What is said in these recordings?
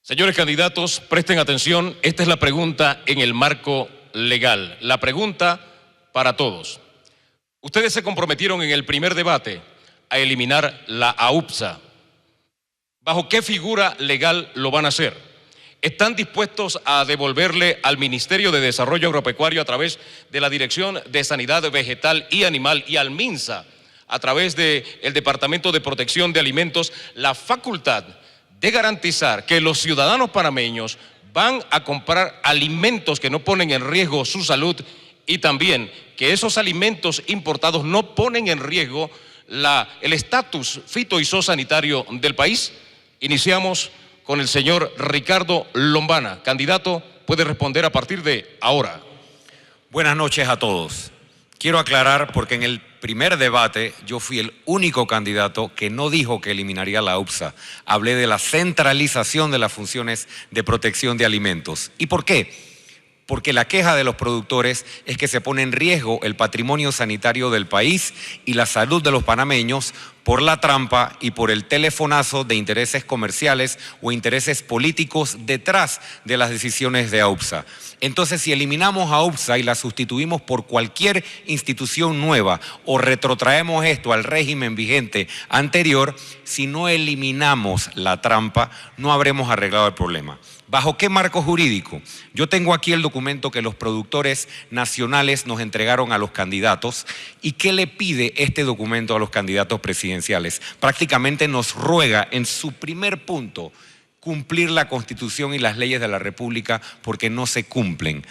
Señores candidatos, presten atención, esta es la pregunta en el marco legal, la pregunta para todos. Ustedes se comprometieron en el primer debate a eliminar la AUPSA. ¿Bajo qué figura legal lo van a hacer? ¿Están dispuestos a devolverle al Ministerio de Desarrollo Agropecuario a través de la Dirección de Sanidad Vegetal y Animal y al MINSA a través del Departamento de Protección de Alimentos la facultad de garantizar que los ciudadanos panameños van a comprar alimentos que no ponen en riesgo su salud y también que esos alimentos importados no ponen en riesgo el estatus fito y zoosanitario del país? Iniciamos con el señor Ricardo Lombana. Candidato, puede responder a partir de ahora. Buenas noches a todos. Quiero aclarar, porque en el primer debate yo fui el único candidato que no dijo que eliminaría la AUPSA. Hablé de la centralización de las funciones de protección de alimentos. ¿Y por qué? Porque la queja de los productores es que se pone en riesgo el patrimonio sanitario del país y la salud de los panameños por la trampa y por el telefonazo de intereses comerciales o intereses políticos detrás de las decisiones de AUPSA. Entonces, si eliminamos a AUPSA y la sustituimos por cualquier institución nueva o retrotraemos esto al régimen vigente anterior, si no eliminamos la trampa, no habremos arreglado el problema. ¿Bajo qué marco jurídico? Yo tengo aquí el documento que los productores nacionales nos entregaron a los candidatos. ¿Y qué le pide este documento a los candidatos presidenciales? Prácticamente nos ruega en su primer punto cumplir la Constitución y las leyes de la República porque no se cumplen.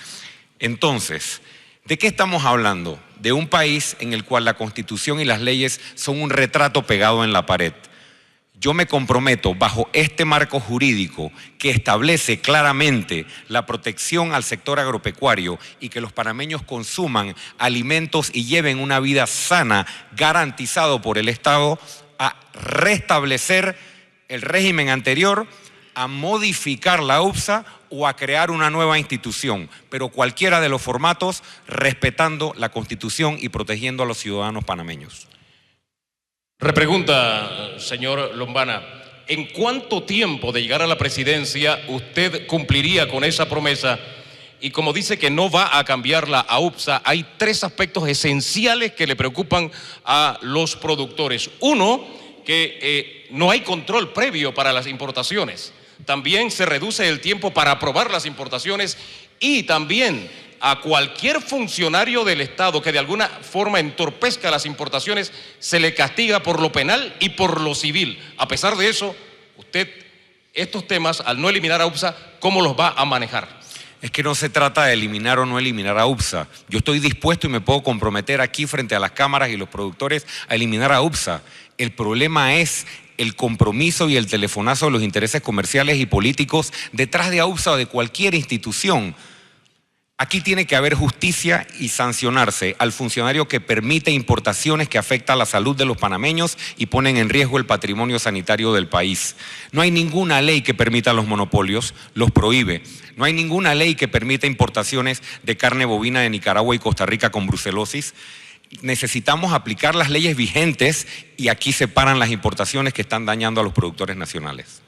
Entonces, ¿de qué estamos hablando? De un país en el cual la Constitución y las leyes son un retrato pegado en la pared. Yo me comprometo bajo este marco jurídico que establece claramente la protección al sector agropecuario y que los panameños consuman alimentos y lleven una vida sana garantizado por el Estado, a restablecer el régimen anterior, a modificar la AUPSA o a crear una nueva institución, pero cualquiera de los formatos respetando la Constitución y protegiendo a los ciudadanos panameños. Repregunta, señor Lombana, ¿en cuánto tiempo de llegar a la presidencia usted cumpliría con esa promesa? Y como dice que no va a cambiar la AUPSA, hay tres aspectos esenciales que le preocupan a los productores. Uno, que no hay control previo para las importaciones. También se reduce el tiempo para aprobar las importaciones y también a cualquier funcionario del Estado que de alguna forma entorpezca las importaciones se le castiga por lo penal y por lo civil. A pesar de eso, usted, estos temas, al no eliminar a AUPSA, ¿cómo los va a manejar? Es que no se trata de eliminar o no eliminar a AUPSA. Yo estoy dispuesto y me puedo comprometer aquí frente a las cámaras y los productores a eliminar a AUPSA. El problema es el compromiso y el telefonazo de los intereses comerciales y políticos detrás de AUPSA o de cualquier institución. Aquí tiene que haber justicia y sancionarse al funcionario que permite importaciones que afectan a la salud de los panameños y ponen en riesgo el patrimonio sanitario del país. No hay ninguna ley que permita los monopolios, los prohíbe. No hay ninguna ley que permita importaciones de carne bovina de Nicaragua y Costa Rica con brucelosis. Necesitamos aplicar las leyes vigentes y aquí se paran las importaciones que están dañando a los productores nacionales.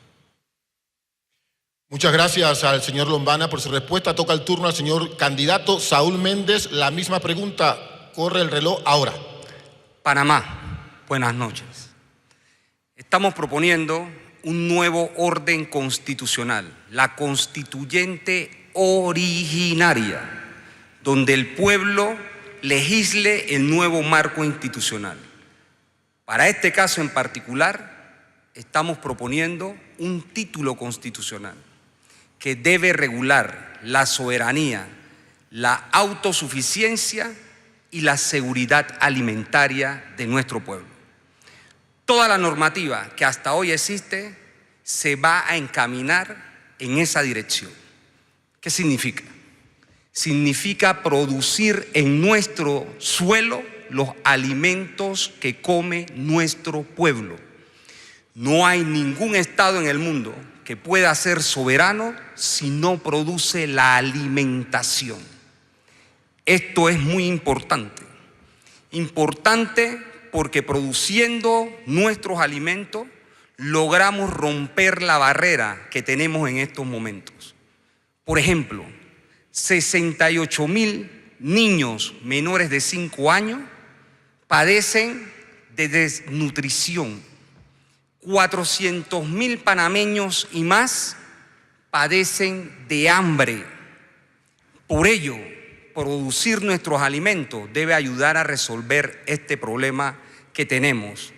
Muchas gracias al señor Lombana por su respuesta. Toca el turno al señor candidato Saúl Méndez. La misma pregunta. Corre el reloj ahora. Panamá, buenas noches. Estamos proponiendo un nuevo orden constitucional, la constituyente originaria, donde el pueblo legisle el nuevo marco institucional. Para este caso en particular, estamos proponiendo un título constitucional que debe regular la soberanía, la autosuficiencia y la seguridad alimentaria de nuestro pueblo. Toda la normativa que hasta hoy existe se va a encaminar en esa dirección. ¿Qué significa? Significa producir en nuestro suelo los alimentos que come nuestro pueblo. No hay ningún Estado en el mundo que pueda ser soberano si no produce la alimentación. Esto es muy importante. Importante porque produciendo nuestros alimentos logramos romper la barrera que tenemos en estos momentos. Por ejemplo, 68.000 niños menores de 5 años padecen de desnutrición. 400.000 panameños y más padecen de hambre. Por ello, producir nuestros alimentos debe ayudar a resolver este problema que tenemos.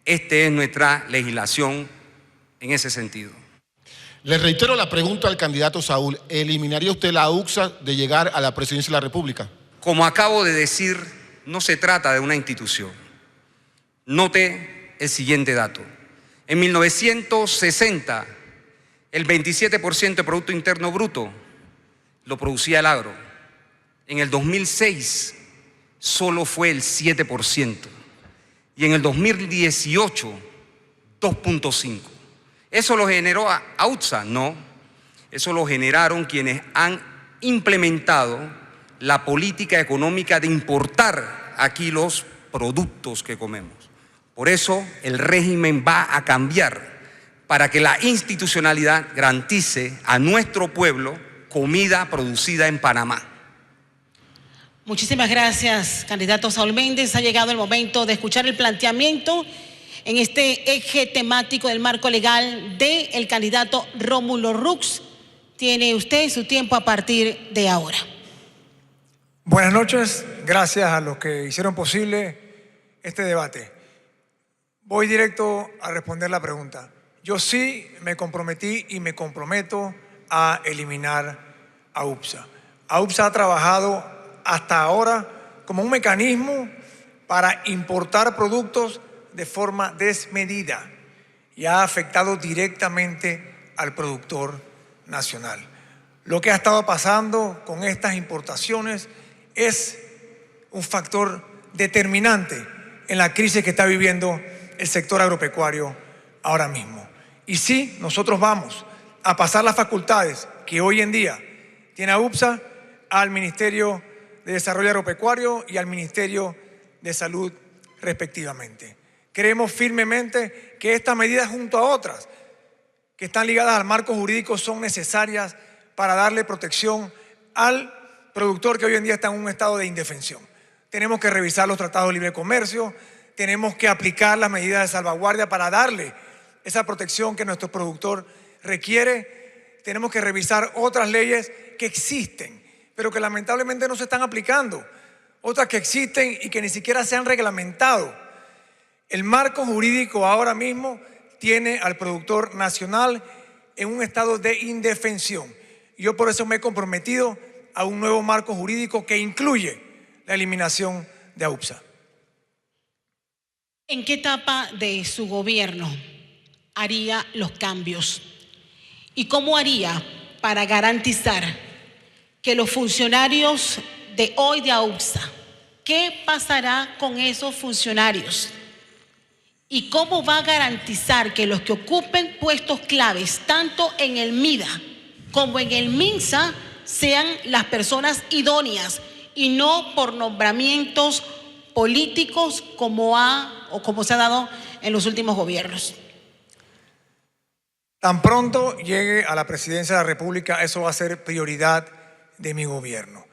Esta es nuestra legislación en ese sentido. Le reitero la pregunta al candidato Saúl. ¿Eliminaría usted la UCSA de llegar a la presidencia de la República? Como acabo de decir, no se trata de una institución. Note el siguiente dato. En 1960, el 27% de Producto Interno Bruto lo producía el agro. En el 2006, solo fue el 7%. Y en el 2018, 2.5%. ¿Eso lo generó AUPSA? No. Eso lo generaron quienes han implementado la política económica de importar aquí los productos que comemos. Por eso el régimen va a cambiar para que la institucionalidad garantice a nuestro pueblo comida producida en Panamá. Muchísimas gracias, candidato Saúl Méndez. Ha llegado el momento de escuchar el planteamiento en este eje temático del marco legal del candidato Rómulo Rux. Tiene usted su tiempo a partir de ahora. Buenas noches, gracias a los que hicieron posible este debate. Voy directo a responder la pregunta. Yo sí me comprometí y me comprometo a eliminar a UPSA. UPSA ha trabajado hasta ahora como un mecanismo para importar productos de forma desmedida y ha afectado directamente al productor nacional. Lo que ha estado pasando con estas importaciones es un factor determinante en la crisis que está viviendo el sector agropecuario ahora mismo. Y sí, nosotros vamos a pasar las facultades que hoy en día tiene UPSA al Ministerio de Desarrollo Agropecuario y al Ministerio de Salud respectivamente. Creemos firmemente que estas medidas junto a otras que están ligadas al marco jurídico son necesarias para darle protección al productor que hoy en día está en un estado de indefensión. Tenemos que revisar los tratados de libre comercio, tenemos que aplicar las medidas de salvaguardia para darle esa protección que nuestro productor requiere. Tenemos que revisar otras leyes que existen, pero que lamentablemente no se están aplicando. Otras que existen y que ni siquiera se han reglamentado. El marco jurídico ahora mismo tiene al productor nacional en un estado de indefensión. Yo por eso me he comprometido a un nuevo marco jurídico que incluye la eliminación de UPSA. ¿En qué etapa de su gobierno haría los cambios? ¿Y cómo haría para garantizar que los funcionarios de hoy de UPSA, qué pasará con esos funcionarios? ¿Y cómo va a garantizar que los que ocupen puestos claves, tanto en el MIDA como en el MINSA, sean las personas idóneas y no por nombramientos políticos como se ha dado en los últimos gobiernos? Tan pronto llegue a la presidencia de la República, eso va a ser prioridad de mi gobierno.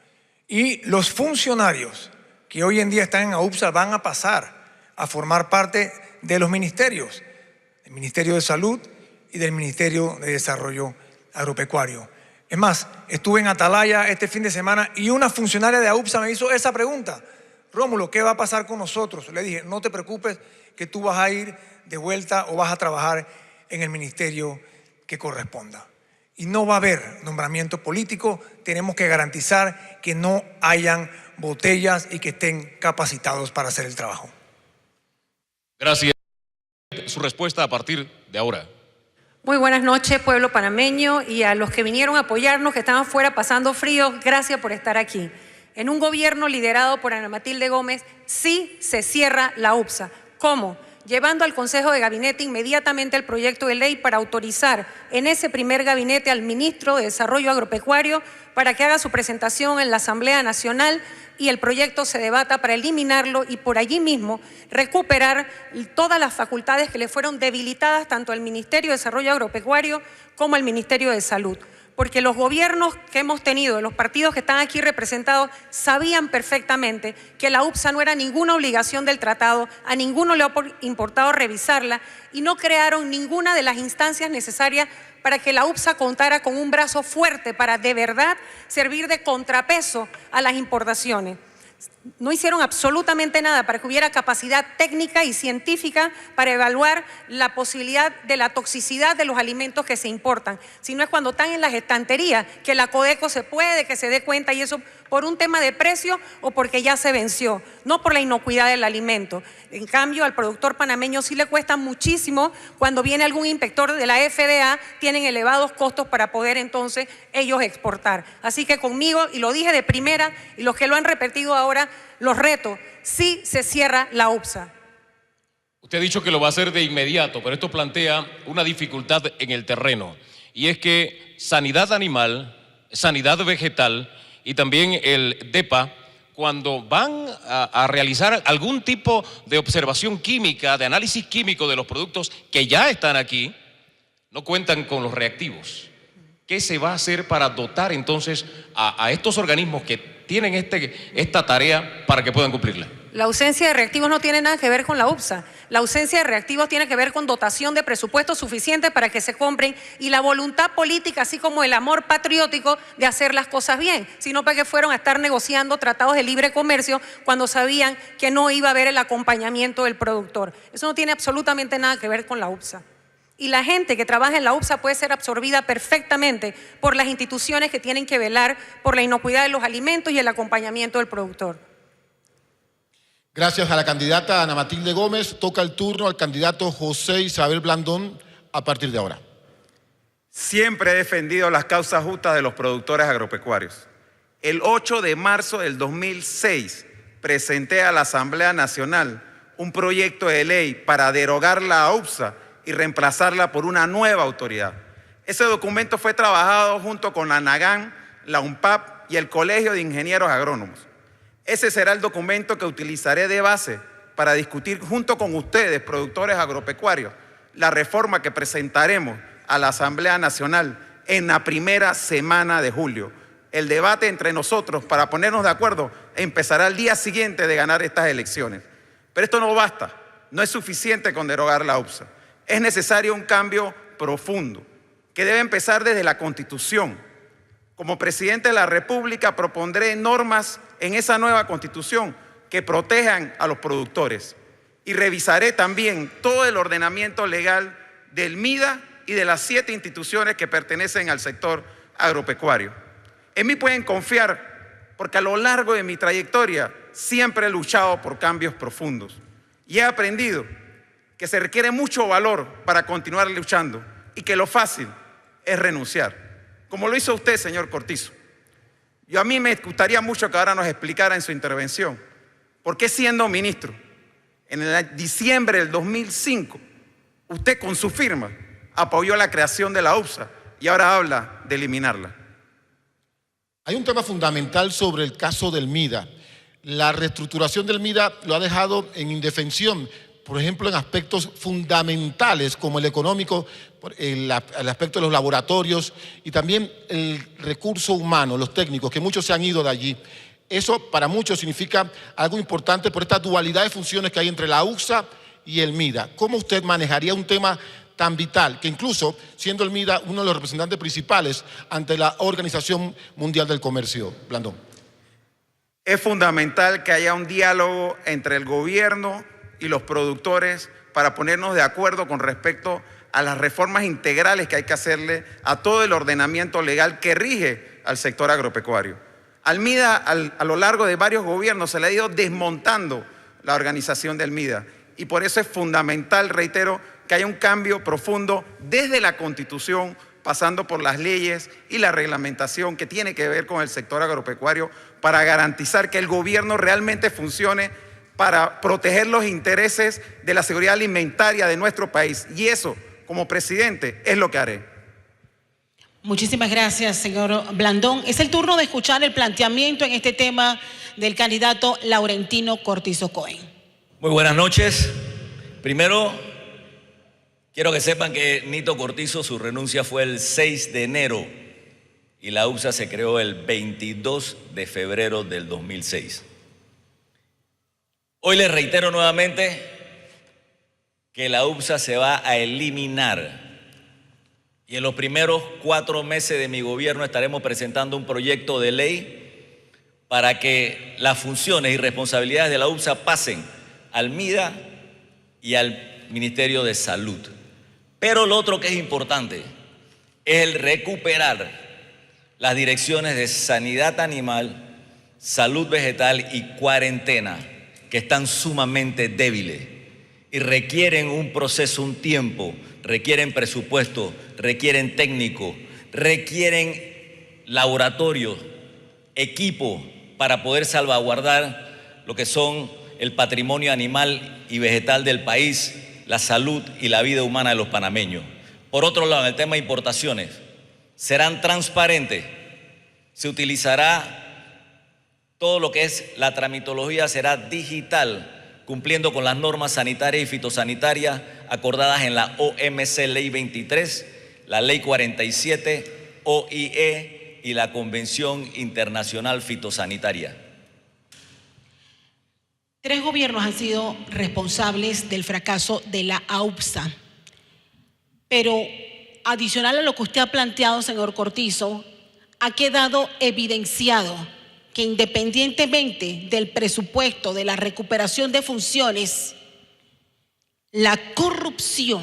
Y los funcionarios que hoy en día están en UPSA van a pasar a formar parte de los ministerios, del Ministerio de Salud y del Ministerio de Desarrollo Agropecuario. Es más, estuve en Atalaya este fin de semana y una funcionaria de UPSA me hizo esa pregunta: Rómulo, ¿qué va a pasar con nosotros? Le dije, no te preocupes, que tú vas a ir de vuelta o vas a trabajar en el ministerio que corresponda. Y no va a haber nombramiento político, tenemos que garantizar que no hayan botellas y que estén capacitados para hacer el trabajo. Gracias. Su respuesta a partir de ahora. Muy buenas noches, pueblo panameño, y a los que vinieron a apoyarnos, que estaban fuera pasando frío, gracias por estar aquí. En un gobierno liderado por Ana Matilde Gómez, sí se cierra la UPSA. ¿Cómo? Llevando al Consejo de Gabinete inmediatamente el proyecto de ley para autorizar en ese primer gabinete al ministro de Desarrollo Agropecuario para que haga su presentación en la Asamblea Nacional y el proyecto se debata para eliminarlo y por allí mismo recuperar todas las facultades que le fueron debilitadas tanto al Ministerio de Desarrollo Agropecuario como al Ministerio de Salud. Porque los gobiernos que hemos tenido, los partidos que están aquí representados, sabían perfectamente que la UPSA no era ninguna obligación del tratado, a ninguno le ha importado revisarla y no crearon ninguna de las instancias necesarias para que la UPSA contara con un brazo fuerte para de verdad servir de contrapeso a las importaciones. No hicieron absolutamente nada para que hubiera capacidad técnica y científica para evaluar la posibilidad de la toxicidad de los alimentos que se importan. Si no es cuando están en las estanterías que la Codeco que se dé cuenta, y eso por un tema de precio o porque ya se venció, no por la inocuidad del alimento. En cambio, al productor panameño sí le cuesta muchísimo cuando viene algún inspector de la FDA, tienen elevados costos para poder entonces ellos exportar. Así que conmigo, y lo dije de primera, y los que lo han repetido ahora, los reto, sí se cierra la UPSA. Usted ha dicho que lo va a hacer de inmediato, pero esto plantea una dificultad en el terreno, y es que sanidad animal, sanidad vegetal y también el DEPA, cuando van a realizar algún tipo de observación química, de análisis químico de los productos que ya están aquí, no cuentan con los reactivos. ¿Qué se va a hacer para dotar entonces a estos organismos que tienen esta tarea para que puedan cumplirla? La ausencia de reactivos no tiene nada que ver con la UPSA. La ausencia de reactivos tiene que ver con dotación de presupuesto suficiente para que se compren y la voluntad política, así como el amor patriótico de hacer las cosas bien, sino para que fueron a estar negociando tratados de libre comercio cuando sabían que no iba a haber el acompañamiento del productor. Eso no tiene absolutamente nada que ver con la UPSA. Y la gente que trabaja en la UPSA puede ser absorbida perfectamente por las instituciones que tienen que velar por la inocuidad de los alimentos y el acompañamiento del productor. Gracias a la candidata Ana Matilde Gómez. Toca el turno al candidato José Isabel Blandón a partir de ahora. Siempre he defendido las causas justas de los productores agropecuarios. El 8 de marzo del 2006 presenté a la Asamblea Nacional un proyecto de ley para derogar la UPSA y reemplazarla por una nueva autoridad. Ese documento fue trabajado junto con la NAGAN, la UNPAP y el Colegio de Ingenieros Agrónomos. Ese será el documento que utilizaré de base para discutir junto con ustedes, productores agropecuarios, la reforma que presentaremos a la Asamblea Nacional en la primera semana de julio. El debate entre nosotros para ponernos de acuerdo empezará al día siguiente de ganar estas elecciones. Pero esto no basta, no es suficiente con derogar la UPSA. Es necesario un cambio profundo que debe empezar desde la Constitución. Como presidente de la República propondré normas en esa nueva Constitución que protejan a los productores y revisaré también todo el ordenamiento legal del MIDA y de las 7 instituciones que pertenecen al sector agropecuario. En mí pueden confiar porque a lo largo de mi trayectoria siempre he luchado por cambios profundos y he aprendido que se requiere mucho valor para continuar luchando y que lo fácil es renunciar, como lo hizo usted, señor Cortizo. A mí me gustaría mucho que ahora nos explicara en su intervención por qué, siendo ministro, en el diciembre del 2005, usted con su firma apoyó la creación de la UPSA y ahora habla de eliminarla. Hay un tema fundamental sobre el caso del MIDA. La reestructuración del MIDA lo ha dejado en indefensión, por ejemplo, en aspectos fundamentales como el económico, el aspecto de los laboratorios y también el recurso humano, los técnicos, que muchos se han ido de allí. Eso para muchos significa algo importante por esta dualidad de funciones que hay entre la UPSA y el MIDA. ¿Cómo usted manejaría un tema tan vital, que incluso siendo el MIDA uno de los representantes principales ante la Organización Mundial del Comercio? Blandón. Es fundamental que haya un diálogo entre el gobierno y los productores para ponernos de acuerdo con respecto a las reformas integrales que hay que hacerle a todo el ordenamiento legal que rige al sector agropecuario. Al MIDA, a lo largo de varios gobiernos, se le ha ido desmontando la organización del MIDA y por eso es fundamental, reitero, que haya un cambio profundo desde la Constitución, pasando por las leyes y la reglamentación que tiene que ver con el sector agropecuario para garantizar que el gobierno realmente funcione para proteger los intereses de la seguridad alimentaria de nuestro país. Y eso, como presidente, es lo que haré. Muchísimas gracias, señor Blandón. Es el turno de escuchar el planteamiento en este tema del candidato Laurentino Cortizo Cohen. Muy buenas noches. Primero, quiero que sepan que Nito Cortizo, su renuncia fue el 6 de enero y la UPSA se creó el 22 de febrero del 2006. Hoy les reitero nuevamente que la UPSA se va a eliminar. Y en los primeros 4 meses de mi gobierno estaremos presentando un proyecto de ley para que las funciones y responsabilidades de la UPSA pasen al MIDA y al Ministerio de Salud. Pero lo otro que es importante es el recuperar las direcciones de Sanidad Animal, Salud Vegetal y Cuarentena, que están sumamente débiles y requieren un proceso, un tiempo, requieren presupuesto, requieren técnico, requieren laboratorio, equipo para poder salvaguardar lo que son el patrimonio animal y vegetal del país, la salud y la vida humana de los panameños. Por otro lado, en el tema de importaciones, serán transparentes, se utilizará todo lo que es la tramitología, será digital, cumpliendo con las normas sanitarias y fitosanitarias acordadas en la OMC Ley 23, la Ley 47, OIE y la Convención Internacional Fitosanitaria. 3 gobiernos han sido responsables del fracaso de la AUPSA. Pero adicional a lo que usted ha planteado, señor Cortizo, ha quedado evidenciado que independientemente del presupuesto, de la recuperación de funciones, la corrupción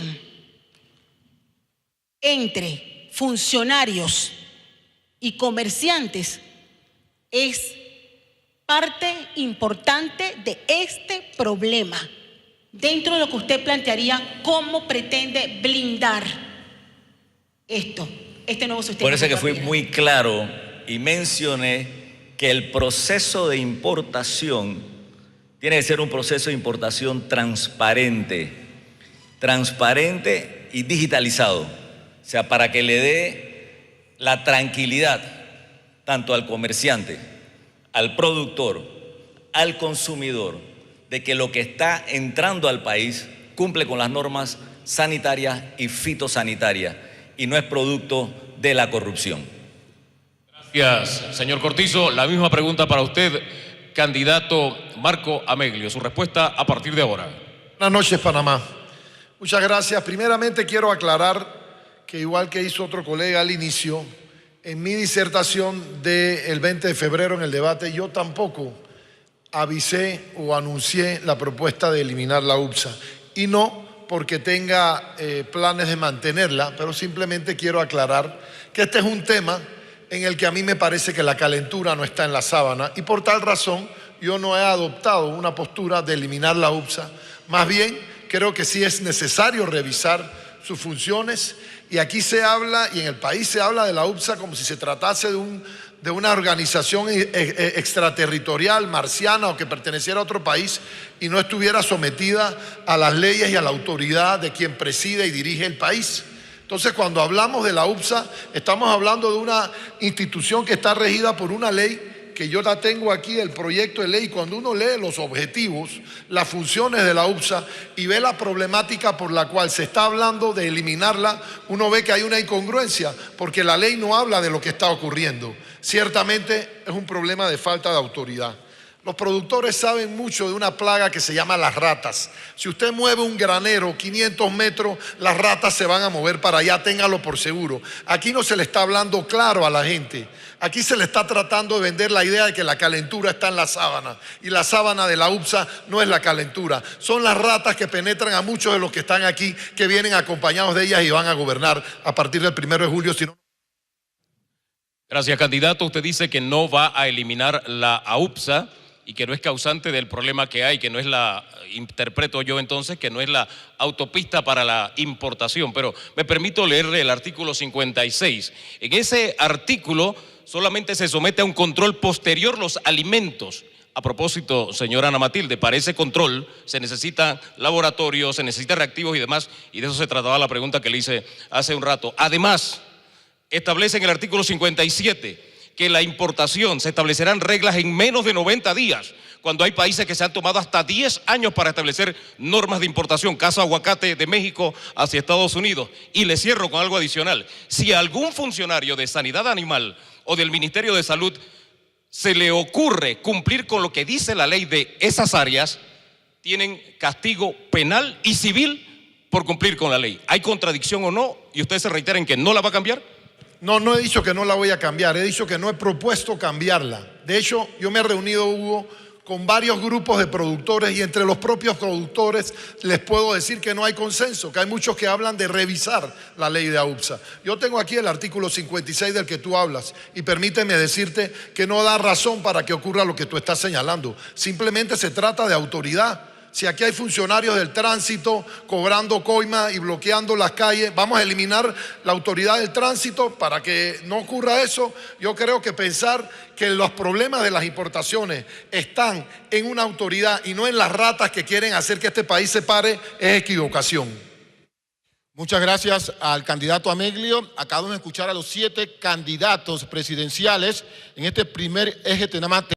entre funcionarios y comerciantes es parte importante de este problema. Dentro de lo que usted plantearía, ¿cómo pretende blindar este nuevo sistema? Por eso que fui muy claro y mencioné que el proceso de importación tiene que ser un proceso de importación transparente y digitalizado, o sea, para que le dé la tranquilidad tanto al comerciante, al productor, al consumidor, de que lo que está entrando al país cumple con las normas sanitarias y fitosanitarias y no es producto de la corrupción. Gracias, señor Cortizo. La misma pregunta para usted, candidato Marco Ameglio. Su respuesta a partir de ahora. Buenas noches, Panamá. Muchas gracias. Primeramente quiero aclarar que igual que hizo otro colega al inicio, en mi disertación del 20 de febrero en el debate, yo tampoco avisé o anuncié la propuesta de eliminar la UPSA. Y no porque tenga planes de mantenerla, pero simplemente quiero aclarar que este es un tema en el que a mí me parece que la calentura no está en la sábana y por tal razón yo no he adoptado una postura de eliminar la UPSA. Más bien, creo que sí es necesario revisar sus funciones y aquí se habla, y en el país se habla de la UPSA como si se tratase de una organización extraterritorial, marciana o que perteneciera a otro país y no estuviera sometida a las leyes y a la autoridad de quien preside y dirige el país. Entonces, cuando hablamos de la UPSA, estamos hablando de una institución que está regida por una ley que yo la tengo aquí, el proyecto de ley. Cuando uno lee los objetivos, las funciones de la UPSA y ve la problemática por la cual se está hablando de eliminarla, uno ve que hay una incongruencia, porque la ley no habla de lo que está ocurriendo. Ciertamente es un problema de falta de autoridad. Los productores saben mucho de una plaga que se llama las ratas. Si usted mueve un granero 500 metros, las ratas se van a mover para allá, téngalo por seguro. Aquí no se le está hablando claro a la gente. Aquí se le está tratando de vender la idea de que la calentura está en la sábana. Y la sábana de la UPSA no es la calentura. Son las ratas que penetran a muchos de los que están aquí, que vienen acompañados de ellas y van a gobernar a partir del 1 de julio. Gracias, candidato. Usted dice que no va a eliminar la AUPSA y que no es causante del problema que hay, que no es interpreto yo entonces, que no es la autopista para la importación. Pero me permito leerle el artículo 56. En ese artículo solamente se somete a un control posterior los alimentos. A propósito, señora Ana Matilde, para ese control se necesitan laboratorios, se necesitan reactivos y demás, y de eso se trataba la pregunta que le hice hace un rato. Además, establece en el artículo 57 que la importación se establecerán reglas en menos de 90 días, cuando hay países que se han tomado hasta 10 años para establecer normas de importación, caso aguacate de México hacia Estados Unidos. Y le cierro con algo adicional. Si a algún funcionario de Sanidad Animal o del Ministerio de Salud se le ocurre cumplir con lo que dice la ley de esas áreas, tienen castigo penal y civil por cumplir con la ley. ¿Hay contradicción o no? ¿Y ustedes se reiteran que no la va a cambiar? No, no he dicho que no la voy a cambiar, he dicho que no he propuesto cambiarla. De hecho, yo me he reunido, Hugo, con varios grupos de productores y entre los propios productores les puedo decir que no hay consenso, que hay muchos que hablan de revisar la ley de AUPSA. Yo tengo aquí el artículo 56 del que tú hablas y permíteme decirte que no da razón para que ocurra lo que tú estás señalando. Simplemente se trata de autoridad. Si aquí hay funcionarios del tránsito cobrando coima y bloqueando las calles, vamos a eliminar la autoridad del tránsito para que no ocurra eso. Yo creo que pensar que los problemas de las importaciones están en una autoridad y no en las ratas que quieren hacer que este país se pare es equivocación. Muchas gracias al candidato Ameglio. Acabamos de escuchar a los 7 candidatos presidenciales en este primer eje Tenamate.